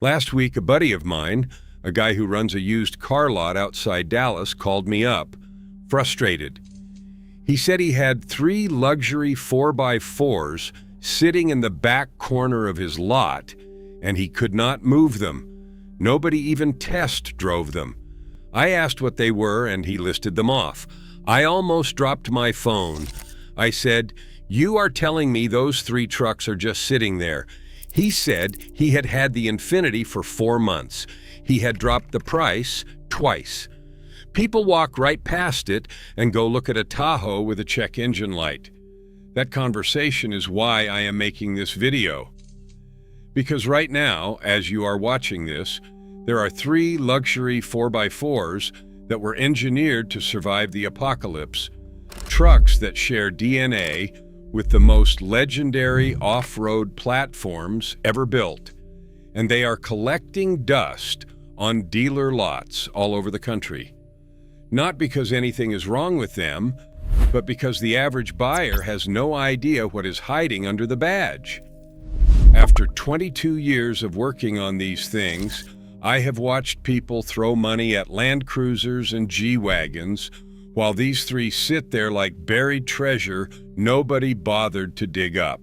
Last week, a buddy of mine, a guy who runs a used car lot outside Dallas, called me up, frustrated. He said he had 3 luxury 4x4s sitting in the back corner of his lot, and he could not move them. Nobody even test drove them. I asked what they were, and he listed them off. I almost dropped my phone. I said, "You are telling me those 3 trucks are just sitting there." He said he had had the Infiniti for 4 months. He had dropped the price twice. People walk right past it and go look at a Tahoe with a check engine light. That conversation is why I am making this video. Because right now, as you are watching this, there are 3 luxury 4x4s that were engineered to survive the apocalypse, trucks that share DNA with the most legendary off-road platforms ever built, and they are collecting dust on dealer lots all over the country. Not because anything is wrong with them, but because the average buyer has no idea what is hiding under the badge. After 22 years of working on these things, I have watched people throw money at Land Cruisers and G-Wagons, while these 3 sit there like buried treasure nobody bothered to dig up.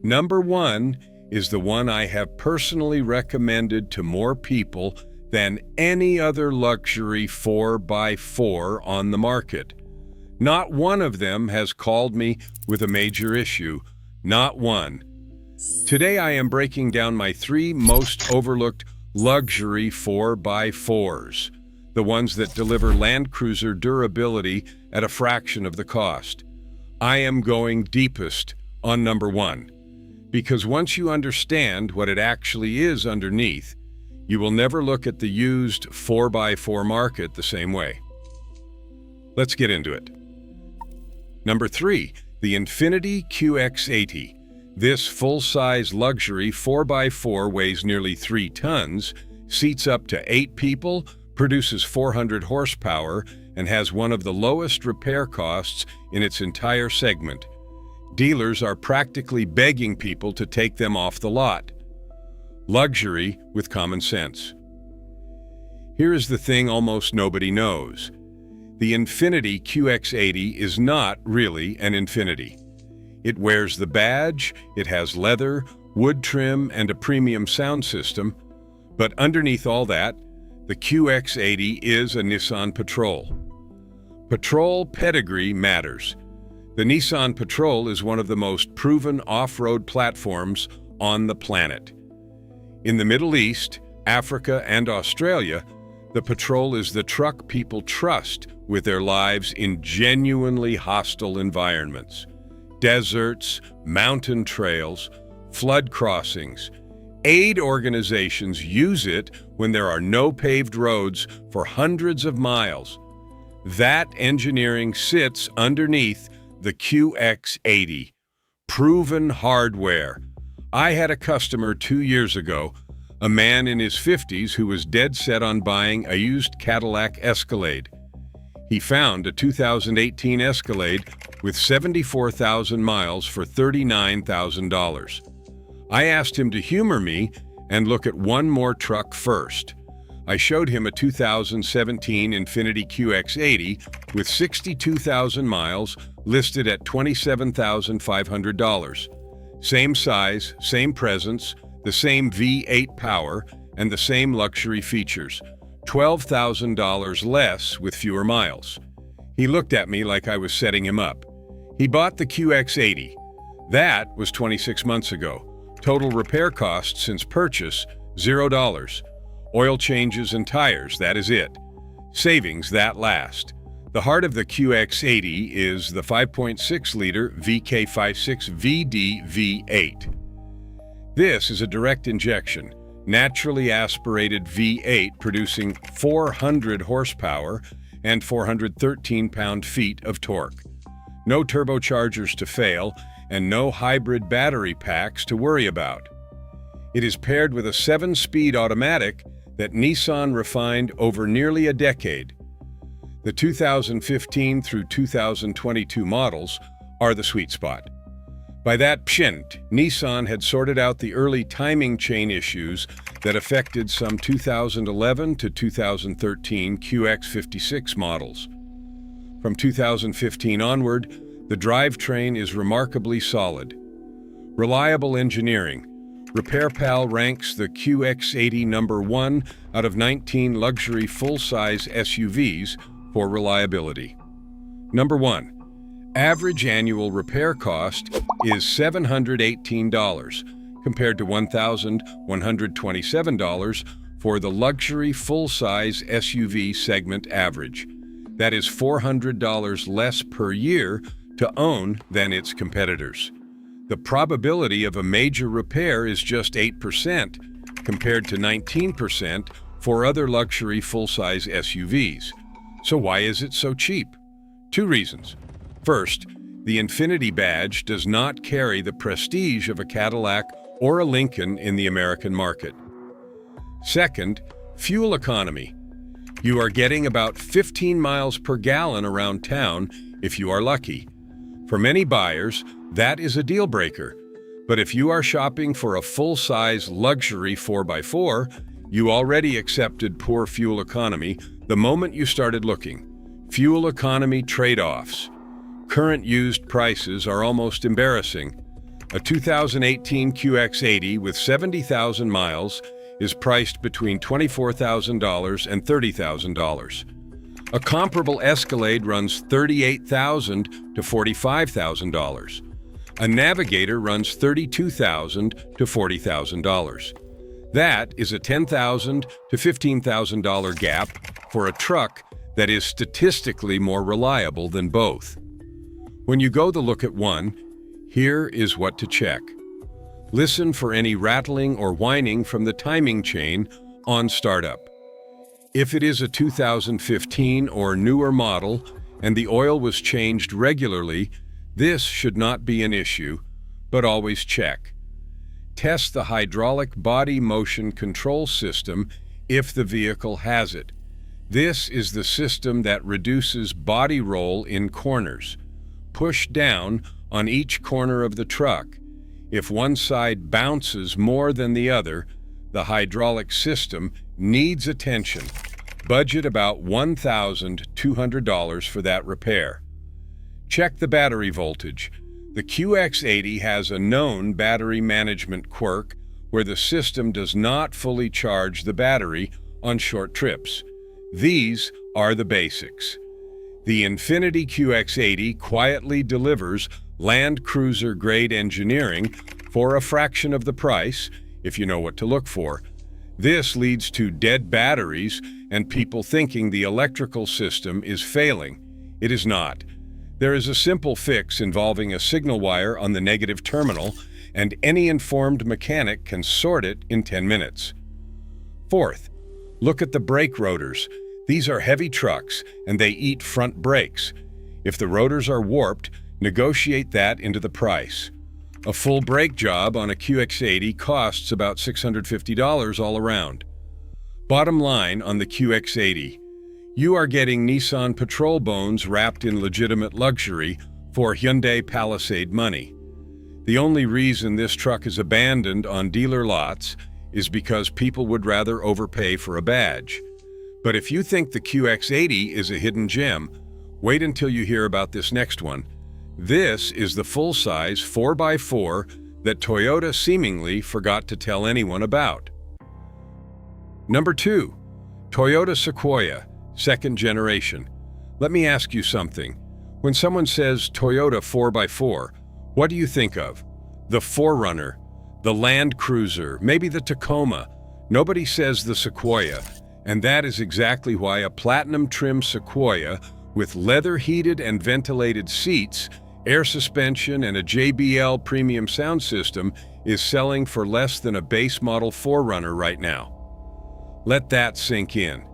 Number 1 is the one I have personally recommended to more people than any other luxury 4x4 on the market. Not one of them has called me with a major issue. Not one. Today I am breaking down my 3 most overlooked luxury 4x4s, the ones that deliver Land Cruiser durability at a fraction of the cost. I am going deepest on number 1, because once you understand what it actually is underneath, you will never look at the used 4x4 market the same way. Let's get into it. Number 3, the Infiniti QX80. This full-size luxury 4x4 weighs nearly 3 tons, seats up to 8 people, produces 400 horsepower, and has one of the lowest repair costs in its entire segment. Dealers are practically begging people to take them off the lot. Luxury with common sense. Here is the thing almost nobody knows. The Infiniti QX80 is not really an Infiniti. It wears the badge, it has leather, wood trim, and a premium sound system, but underneath all that, the QX80 is a Nissan Patrol. Patrol pedigree matters. The Nissan Patrol is one of the most proven off-road platforms on the planet. In the Middle East, Africa, and Australia, the Patrol is the truck people trust with their lives in genuinely hostile environments. Deserts, mountain trails, flood crossings. Aid organizations use it when there are no paved roads for hundreds of miles. That engineering sits underneath the QX80. Proven hardware. I had a customer 2 years ago, a man in his 50s who was dead set on buying a used Cadillac Escalade. He found a 2018 Escalade with 74,000 miles for $39,000. I asked him to humor me and look at one more truck first. I showed him a 2017 Infiniti QX80 with 62,000 miles listed at $27,500. Same size, same presence, the same V8 power, and the same luxury features. $12,000 less with fewer miles. He looked at me like I was setting him up. He bought the QX80. That was 26 months ago. Total repair costs since purchase, $0. Oil changes and tires, that is it. Savings that last. The heart of the QX80 is the 5.6-liter VK56VD V8. This is a direct injection, naturally aspirated V8 producing 400 horsepower and 413 pound-feet of torque. No turbochargers to fail, and no hybrid battery packs to worry about. It is paired with a 7-speed automatic that Nissan refined over nearly a decade. The 2015 through 2022 models are the sweet spot. By that point, Nissan had sorted out the early timing chain issues that affected some 2011 to 2013 QX56 models. From 2015 onward, the drivetrain is remarkably solid. Reliable engineering. RepairPal ranks the QX80 number 1 out of 19 luxury full-size SUVs for reliability. Number 1. Average annual repair cost is $718, compared to $1,127 for the luxury full-size SUV segment average. That is $400 less per year to own than its competitors. The probability of a major repair is just 8%, compared to 19% for other luxury full-size SUVs. So why is it so cheap? Two reasons. First, the Infiniti badge does not carry the prestige of a Cadillac or a Lincoln in the American market. Second, fuel economy. You are getting about 15 miles per gallon around town if you are lucky. For many buyers, that is a deal breaker. But if you are shopping for a full-size luxury 4x4, you already accepted poor fuel economy the moment you started looking. Fuel economy trade-offs. Current used prices are almost embarrassing. A 2018 QX80 with 70,000 miles is priced between $24,000 and $30,000. A comparable Escalade runs $38,000 to $45,000. A Navigator runs $32,000 to $40,000. That is a $10,000 to $15,000 gap for a truck that is statistically more reliable than both. When you go to look at one, here is what to check. Listen for any rattling or whining from the timing chain on startup. If it is a 2015 or newer model and the oil was changed regularly, this should not be an issue, but always check. Test the hydraulic body motion control system if the vehicle has it. This is the system that reduces body roll in corners. Push down on each corner of the truck. If one side bounces more than the other, the hydraulic system needs attention. Budget about $1,200 for that repair. Check the battery voltage. The QX80 has a known battery management quirk where the system does not fully charge the battery on short trips. These are the basics. The Infiniti QX80 quietly delivers Land Cruiser-grade engineering for a fraction of the price, if you know what to look for. This leads to dead batteries and people thinking the electrical system is failing. It is not. There is a simple fix involving a signal wire on the negative terminal, and any informed mechanic can sort it in 10 minutes. Fourth, look at the brake rotors. These are heavy trucks, and they eat front brakes. If the rotors are warped, negotiate that into the price. A full brake job on a QX80 costs about $650 all around. Bottom line on the QX80, you are getting Nissan Patrol bones wrapped in legitimate luxury for Hyundai Palisade money. The only reason this truck is abandoned on dealer lots is because people would rather overpay for a badge. But if you think the QX80 is a hidden gem, wait until you hear about this next one. This is the full-size 4x4 that Toyota seemingly forgot to tell anyone about. Number 2. Toyota Sequoia, second generation. Let me ask you something. When someone says Toyota 4x4, what do you think of? The 4Runner, the Land Cruiser, maybe the Tacoma. Nobody says the Sequoia, and that is exactly why a platinum trim Sequoia with leather-heated and ventilated seats, air suspension, and a JBL premium sound system is selling for less than a base model 4Runner right now. Let that sink in.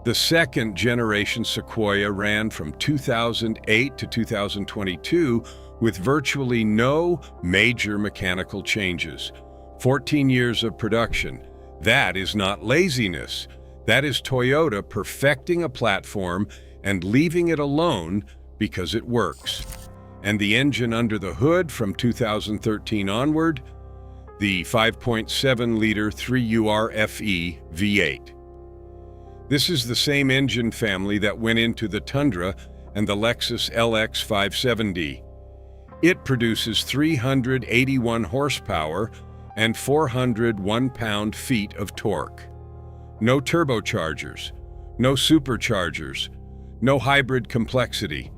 The second generation Sequoia ran from 2008 to 2022 with virtually no major mechanical changes. 14 years of production. That is not laziness. That is Toyota perfecting a platform and leaving it alone because it works. And the engine under the hood from 2013 onward, the 5.7-liter 3UR-FE V8. This is the same engine family that went into the Tundra and the Lexus LX 570. It produces 381 horsepower and 401 pound-feet of torque. No turbochargers, no superchargers, no hybrid complexity.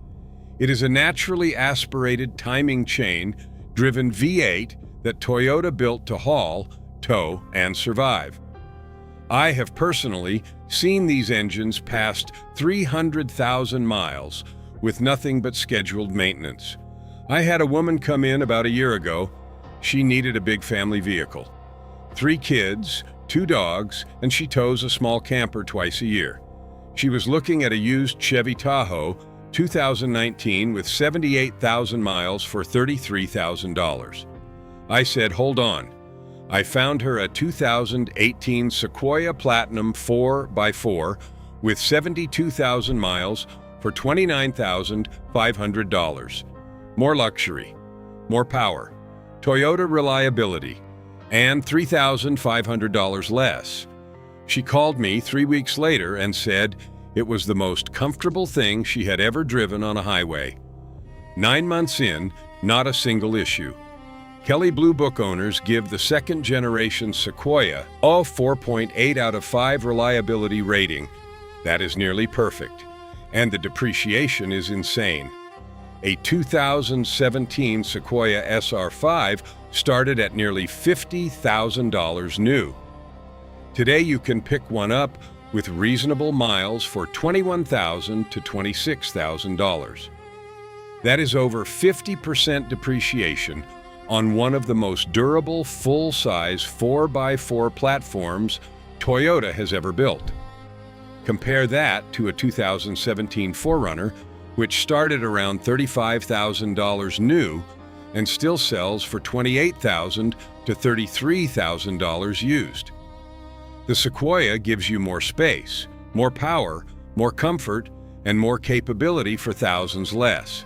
It is a naturally aspirated timing chain-driven V8 that Toyota built to haul, tow, and survive. I have personally seen these engines past 300,000 miles with nothing but scheduled maintenance. I had a woman come in about a year ago. She needed a big family vehicle. 3 kids, 2 dogs, and she tows a small camper twice a year. She was looking at a used Chevy Tahoe 2019 with 78,000 miles for $33,000. I said, hold on. I found her a 2018 Sequoia Platinum 4x4 with 72,000 miles for $29,500. More luxury, more power, Toyota reliability, and $3,500 less. She called me 3 weeks later and said it was the most comfortable thing she had ever driven on a highway. 9 months in, not a single issue. Kelley Blue Book owners give the second-generation Sequoia a 4.8 out of 5 reliability rating. That is nearly perfect. And the depreciation is insane. A 2017 Sequoia SR5 started at nearly $50,000 new. Today you can pick one up with reasonable miles for $21,000 to $26,000. That is over 50% depreciation on one of the most durable full-size 4x4 platforms Toyota has ever built. Compare that to a 2017 4Runner, which started around $35,000 new and still sells for $28,000 to $33,000 used. The Sequoia gives you more space, more power, more comfort, and more capability for thousands less.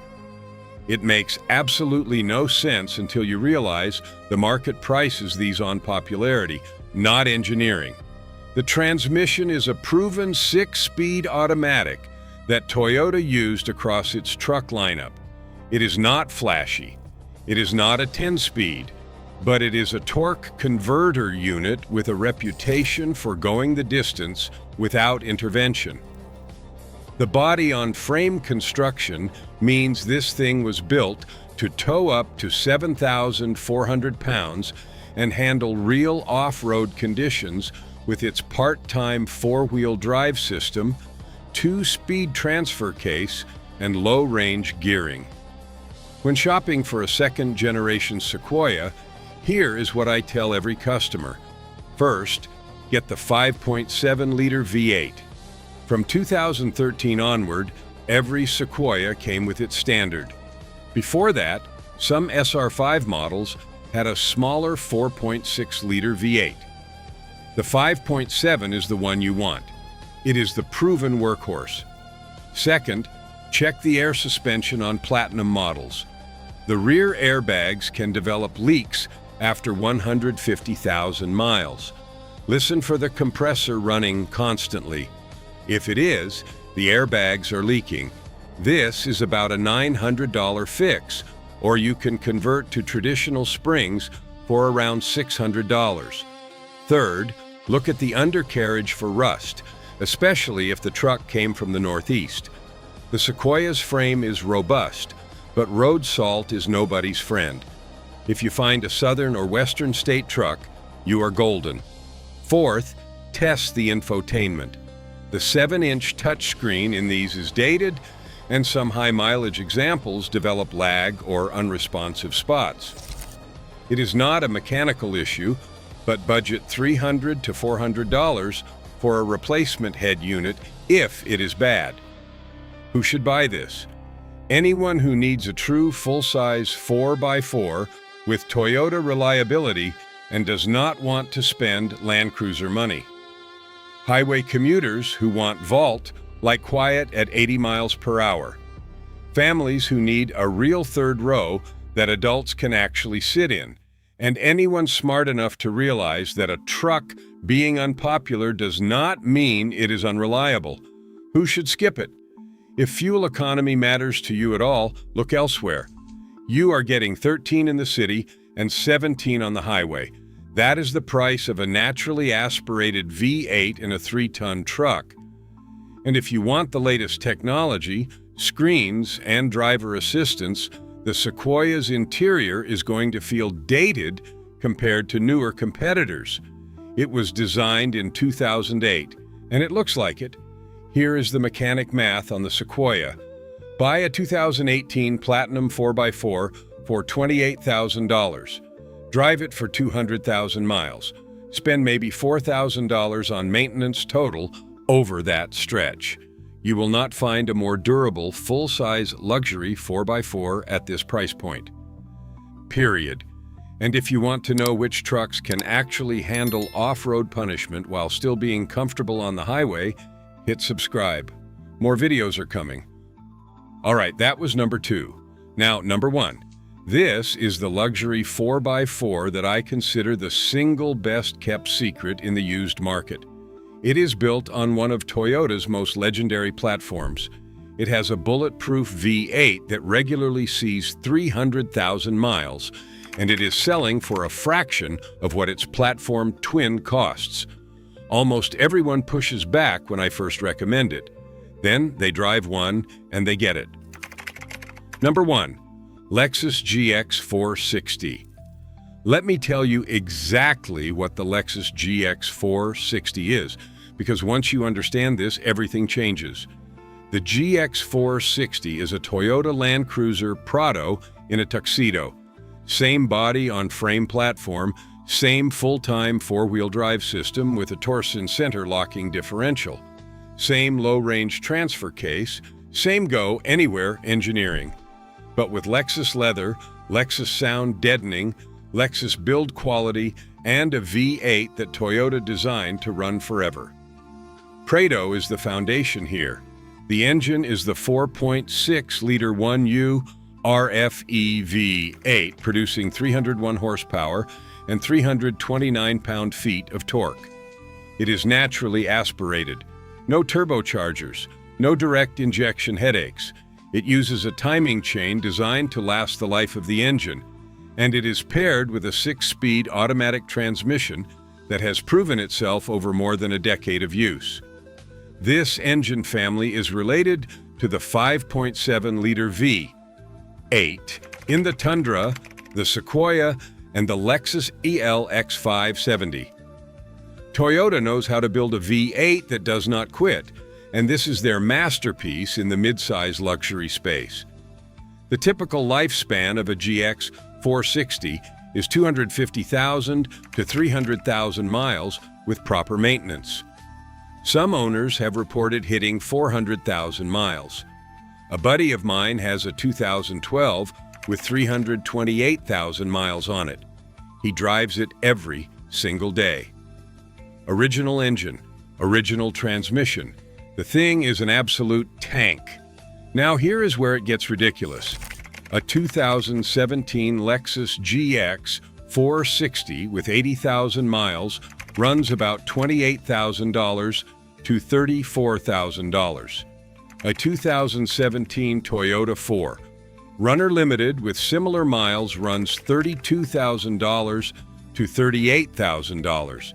It makes absolutely no sense until you realize the market prices these on popularity, not engineering. The transmission is a proven 6-speed automatic that Toyota used across its truck lineup. It is not flashy. It is not a 10-speed, but it is a torque converter unit with a reputation for going the distance without intervention. The body-on-frame construction means this thing was built to tow up to 7,400 pounds and handle real off-road conditions with its part-time 4-wheel drive system, 2-speed transfer case, and low-range gearing. When shopping for a second-generation Sequoia, here is what I tell every customer. First, get the 5.7-liter V8. From 2013 onward, every Sequoia came with its standard. Before that, some SR5 models had a smaller 4.6-liter V8. The 5.7 is the one you want. It is the proven workhorse. Second, check the air suspension on Platinum models. The rear airbags can develop leaks after 150,000 miles. Listen for the compressor running constantly. If it is, the airbags are leaking. This is about a $900 fix, or you can convert to traditional springs for around $600. Third, look at the undercarriage for rust, especially if the truck came from the Northeast. The Sequoia's frame is robust, but road salt is nobody's friend. If you find a southern or western state truck, you are golden. Fourth, test the infotainment. The 7-inch touchscreen in these is dated, and some high-mileage examples develop lag or unresponsive spots. It is not a mechanical issue, but budget $300 to $400 for a replacement head unit if it is bad. Who should buy this? Anyone who needs a true full-size 4x4 with Toyota reliability and does not want to spend Land Cruiser money. Highway commuters who want vault like quiet at 80 miles per hour. Families who need a real third row that adults can actually sit in, and anyone smart enough to realize that a truck being unpopular does not mean it is unreliable. Who should skip it? If fuel economy matters to you at all, look elsewhere. You are getting 13 in the city and 17 on the highway. That is the price of a naturally aspirated V8 in a 3-ton truck. And if you want the latest technology, screens, and driver assistance, the Sequoia's interior is going to feel dated compared to newer competitors. It was designed in 2008, and it looks like it. Here is the mechanic math on the Sequoia. Buy a 2018 Platinum 4x4 for $28,000. Drive it for 200,000 miles. Spend maybe $4,000 on maintenance total over that stretch. You will not find a more durable, full-size luxury 4x4 at this price point. Period. And if you want to know which trucks can actually handle off-road punishment while still being comfortable on the highway, hit subscribe. More videos are coming. All right, that was number 2. Now, number 1. This is the luxury 4x4 that I consider the single best-kept secret in the used market. It is built on one of Toyota's most legendary platforms. It has a bulletproof V8 that regularly sees 300,000 miles, and it is selling for a fraction of what its platform twin costs. Almost everyone pushes back when I first recommend it. Then they drive one and they get it. Number 1. Lexus GX460. Let me tell you exactly what the Lexus GX460 is, because once you understand this, everything changes. The GX460 is a Toyota Land Cruiser Prado in a tuxedo. Same body on frame platform, same full-time four-wheel drive system with a torsion center locking differential. Same low-range transfer case, same go-anywhere engineering. But with Lexus leather, Lexus sound deadening, Lexus build quality, and a V8 that Toyota designed to run forever. Prado is the foundation here. The engine is the 4.6-liter 1U RFE V8, producing 301 horsepower and 329 pound-feet of torque. It is naturally aspirated. No turbochargers, no direct injection headaches. It uses a timing chain designed to last the life of the engine, and it is paired with a 6-speed automatic transmission that has proven itself over more than a decade of use. This engine family is related to the 5.7-liter V8 in the Tundra, the Sequoia, and the Lexus ELX570. Toyota knows how to build a V8 that does not quit, and this is their masterpiece in the midsize luxury space. The typical lifespan of a GX460 is 250,000 to 300,000 miles with proper maintenance. Some owners have reported hitting 400,000 miles. A buddy of mine has a 2012 with 328,000 miles on it. He drives it every single day. Original engine, original transmission. The thing is an absolute tank. Now here is where it gets ridiculous. A 2017 Lexus GX460 with 80,000 miles runs about $28,000 to $34,000. A 2017 Toyota 4, runner limited with similar miles, runs $32,000 to $38,000.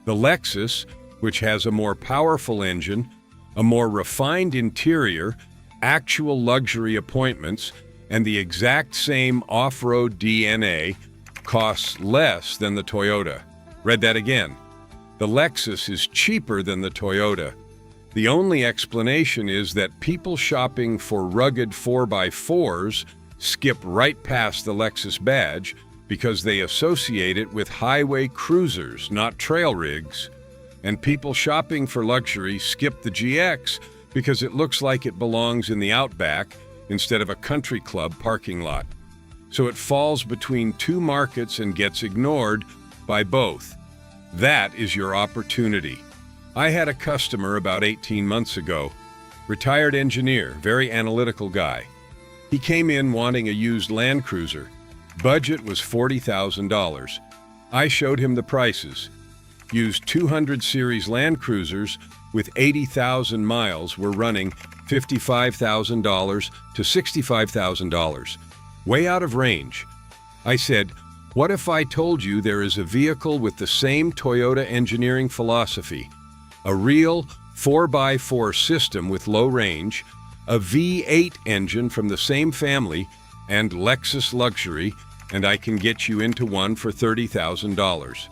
The Lexus, which has a more powerful engine, a more refined interior, actual luxury appointments, and the exact same off-road DNA, costs less than the Toyota. Read that again. The Lexus is cheaper than the Toyota. The only explanation is that people shopping for rugged 4x4s skip right past the Lexus badge because they associate it with highway cruisers, not trail rigs. And people shopping for luxury skip the GX because it looks like it belongs in the outback instead of a country club parking lot. So it falls between two markets and gets ignored by both. That is your opportunity. I had a customer about 18 months ago, retired engineer, very analytical guy. He came in wanting a used Land Cruiser. Budget was $40,000. I showed him the prices. Used 200 series Land Cruisers with 80,000 miles were running $55,000 to $65,000. Way out of range. I said, what if I told you there is a vehicle with the same Toyota engineering philosophy, a real 4x4 system with low range, a V8 engine from the same family, and Lexus luxury, and I can get you into one for $30,000.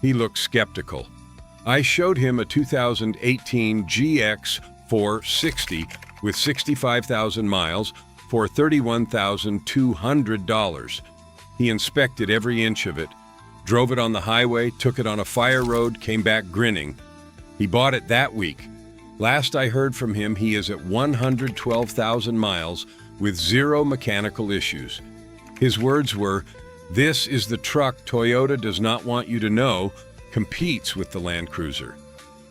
He looked skeptical. I showed him a 2018 GX460 with 65,000 miles for $31,200. He inspected every inch of it, drove it on the highway, took it on a fire road, came back grinning. He bought it that week. Last I heard from him, he is at 112,000 miles with 0 mechanical issues. His words were, "This is the truck Toyota does not want you to know competes with the Land Cruiser."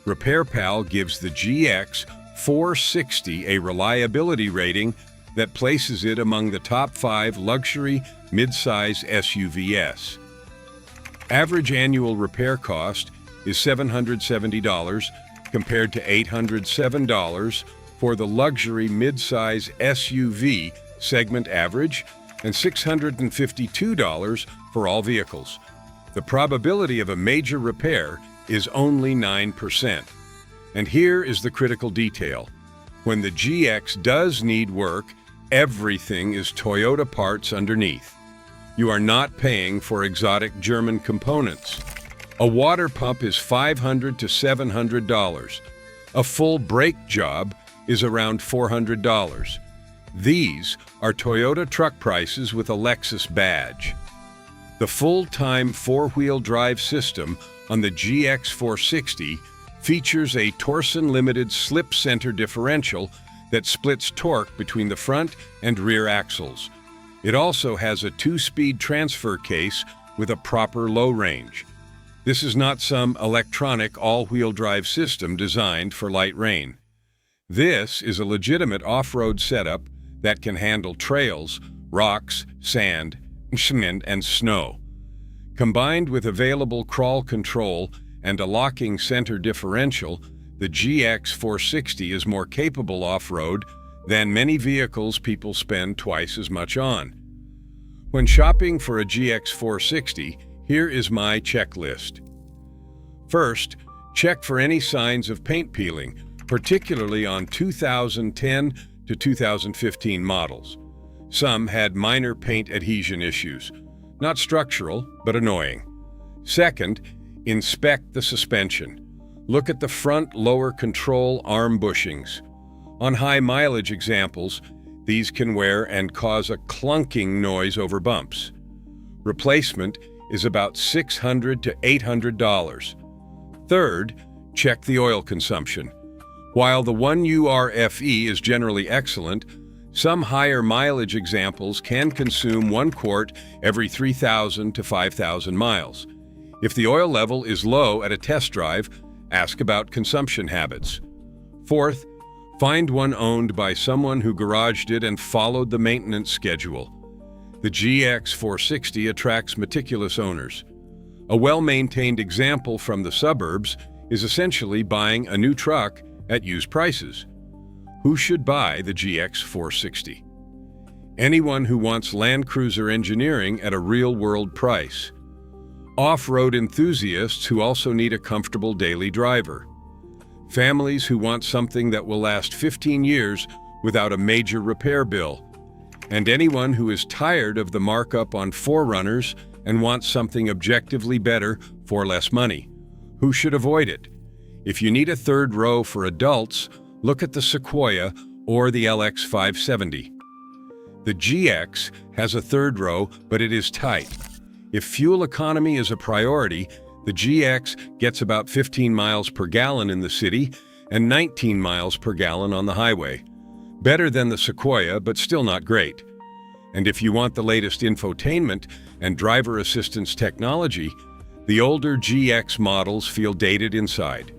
RepairPal gives the GX460 a reliability rating that places it among the top 5 luxury midsize SUVs. Average annual repair cost is $770 compared to $807 for the luxury midsize SUV segment average and $652 for all vehicles. The probability of a major repair is only 9%. And here is the critical detail. When the GX does need work, everything is Toyota parts underneath. You are not paying for exotic German components. A water pump is $500 to $700. A full brake job is around $400. These are Toyota truck prices with a Lexus badge. The full-time four-wheel drive system on the GX460 features a torsion-limited slip center differential that splits torque between the front and rear axles. It also has a 2-speed transfer case with a proper low range. This is not some electronic all-wheel drive system designed for light rain. This is a legitimate off-road setup that can handle trails, rocks, sand, and snow. Combined with available crawl control and a locking center differential, the GX460 is more capable off-road than many vehicles people spend twice as much on. When shopping for a GX460, here is my checklist. First, check for any signs of paint peeling, particularly on 2010 to 2015 models. Some had minor paint adhesion issues, not structural, but annoying. Second, inspect the suspension. Look at the front lower control arm bushings. On high mileage examples, these can wear and cause a clunking noise over bumps. Replacement is about $600 to $800. Third, check the oil consumption. While the 1URFE is generally excellent, some higher mileage examples can consume 1 quart every 3,000 to 5,000 miles. If the oil level is low at a test drive, ask about consumption habits. Fourth, find one owned by someone who garaged it and followed the maintenance schedule. The GX460 attracts meticulous owners. A well-maintained example from the suburbs is essentially buying a new truck at used prices. Who should buy the GX460? Anyone who wants Land Cruiser engineering at a real-world price. Off-road enthusiasts who also need a comfortable daily driver. Families who want something that will last 15 years without a major repair bill. And anyone who is tired of the markup on 4Runners and wants something objectively better for less money. Who should avoid it? If you need a third row for adults, look at the Sequoia or the LX570. The GX has a third row, but it is tight. If fuel economy is a priority, the GX gets about 15 miles per gallon in the city and 19 miles per gallon on the highway. Better than the Sequoia, but still not great. And if you want the latest infotainment and driver assistance technology, the older GX models feel dated inside.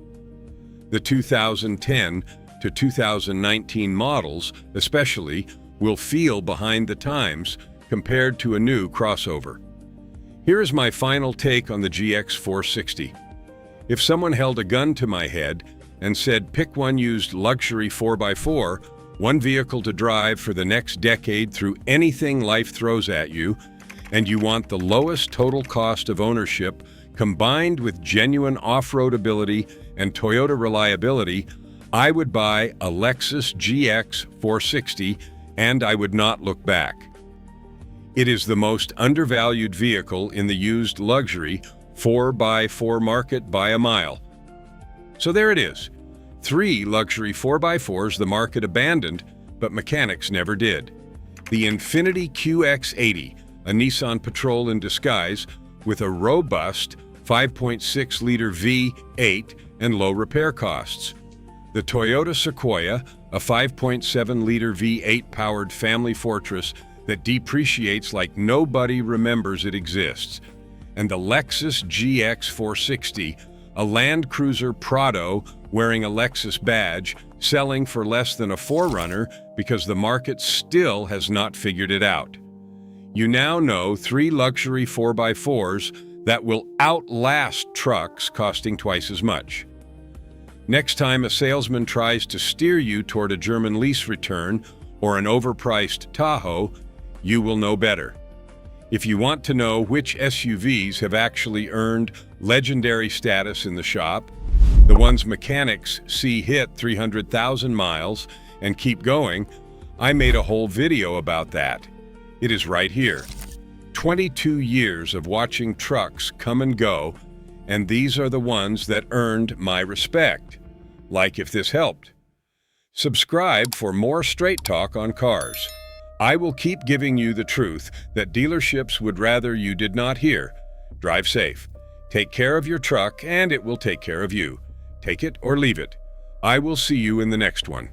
The 2010 to 2019 models, especially, will feel behind the times compared to a new crossover. Here is my final take on the GX460. If someone held a gun to my head and said, pick one used luxury 4x4, one vehicle to drive for the next decade through anything life throws at you, and you want the lowest total cost of ownership combined with genuine off-road ability and Toyota reliability, I would buy a Lexus GX460 and I would not look back. It is the most undervalued vehicle in the used luxury 4x4 market by a mile. So there it is. 3 luxury 4x4s the market abandoned, but mechanics never did. The Infiniti QX80, a Nissan Patrol in disguise, with a robust 5.6-liter V8 and low repair costs. The Toyota Sequoia, a 5.7-liter V8-powered family fortress that depreciates like nobody remembers it exists. And the Lexus GX460, a Land Cruiser Prado wearing a Lexus badge, selling for less than a 4Runner because the market still has not figured it out. You now know 3 luxury 4x4s that will outlast trucks costing twice as much. Next time a salesman tries to steer you toward a German lease return or an overpriced Tahoe, you will know better. If you want to know which SUVs have actually earned legendary status in the shop, the ones mechanics see hit 300,000 miles and keep going, I made a whole video about that. It is right here. 22 years of watching trucks come and go, and these are the ones that earned my respect. Like if this helped. Subscribe for more straight talk on cars. I will keep giving you the truth that dealerships would rather you did not hear. Drive safe. Take care of your truck and it will take care of you. Take it or leave it. I will see you in the next one.